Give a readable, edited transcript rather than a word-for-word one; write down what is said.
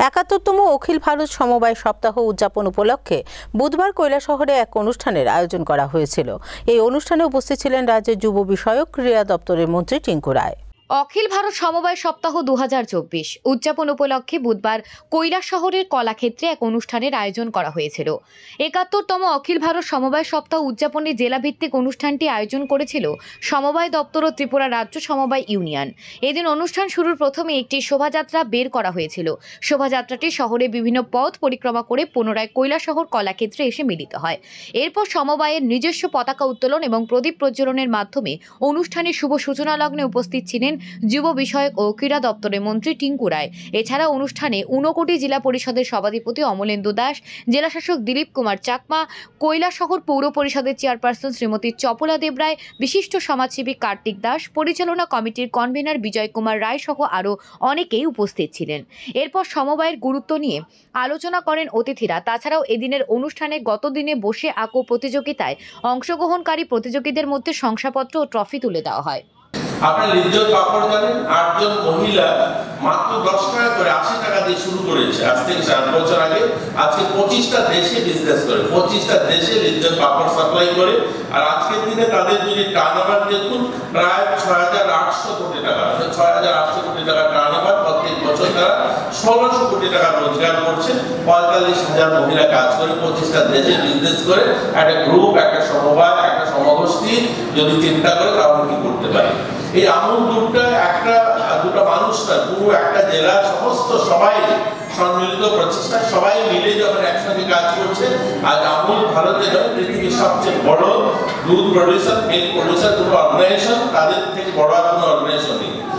৭১তম অখিল ভারত সমবায় সপ্তাহ উদযাপন উপলক্ষে বুধবার কৈলাসহরে এক অনুষ্ঠানের আয়োজন করা হয়েছিল। এই অনুষ্ঠানে উপস্থিত ছিলেন রাজ্যের যুব বিষয়ক ক্রীড়া দপ্তরের মন্ত্রী টিঙ্কু রায়। অখিল ভারত সমবায় সপ্তাহ ২০২৪ উদযাপন উপলক্ষে বুধবার কৈলাসহরের কলাক্ষেত্রে এক অনুষ্ঠানের আয়োজন করা হয়েছিল। ৭১তম অখিল ভারত সমবায় সপ্তাহ উদযাপনে জেলাভিত্তিক অনুষ্ঠানটি আয়োজন করেছিল সমবায় দপ্তর ও ত্রিপুরা রাজ্য সমবায় ইউনিয়ন। এদিন অনুষ্ঠান শুরুর প্রথমে একটি শোভাযাত্রা বের করা হয়েছিল। শোভাযাত্রাটি শহরে বিভিন্ন পথ পরিক্রমা করে পুনরায় কৈলাসহর কলাক্ষেত্রে এসে মিলিত হয়। এরপর সমবায়ের নিজস্ব পতাকা উত্তোলন এবং প্রদীপ প্রজ্বলনের মাধ্যমে অনুষ্ঠানের শুভ সূচনা লগ্নে উপস্থিত ছিলেন যুব বিষয়ক ও ক্রীড়া দপ্তরের মন্ত্রী টিঙ্কু রায়। এছাড়া অনুষ্ঠানে ঊনকোটি জেলা পরিষদের সভাধিপতি অমলেন্দু দাস, জেলাশাসক দিলীপ কুমার চাকমা, কৈলাসহর পৌর পরিষদের চেয়ারপারসন শ্রীমতী চপলা দেবরায়, বিশিষ্ট সমাজসেবী কার্তিক দাস, পরিচালনা কমিটির কনভেনার বিজয় কুমার রায় সহ আরও অনেকেই উপস্থিত ছিলেন। এরপর সমবায়ের গুরুত্ব নিয়ে আলোচনা করেন অতিথিরা। তাছাড়াও এদিনের অনুষ্ঠানে গত দিনে বসে আঁকো প্রতিযোগিতায় অংশগ্রহণকারী প্রতিযোগীদের মধ্যে শংসাপত্র ও ট্রফি তুলে দেওয়া হয়। আপনার লিজ্জত পাপড় জানেন, ৮ জন মহিলা মাত্র ১০ টাকা করে ৮০ টাকা দিয়ে শুরু করেছে আজ থেকে ৭ বছর আগে। আজকে ২৫টা দেশে বিজনেস করে, ২৫টা দেশে লিজ্জত পাপড় সাপ্লাই করে। আর আজকের দিনে তাদের যদি টার্নওভার দেখুন প্রায় ৬,৮০০ কোটি টাকা, ৬,৮০০ কোটি টাকা টার্নওভার। প্রত্যেক বছর তারা ১৬০০ কোটি টাকা রোজগার করছে। ৪৫,০০০ মহিলা কাজ করে, ২৫টা দেশে বিজনেস করে। একটা গ্রুপ, একটা সমবায়, একটা সমগোষ্ঠী যদি চিন্তা করে তাহলে কি করতে পারে। এই আমুল দুধটা একটা দুটো মানুষ না, পুরো একটা জেলার সমস্ত সবাই সম্মিলিত প্রচেষ্টা, সবাই মিলে যখন একসঙ্গে কাজ করছে। আজ আমুল ভারতের পৃথিবীর সবচেয়ে বড় দুধ প্রডিউসার, মিল্ক প্রডিউসার দুটো অর্গানাইজেশন, তাদের থেকে বড় আর কোনো অর্গানাইজেশন নেই।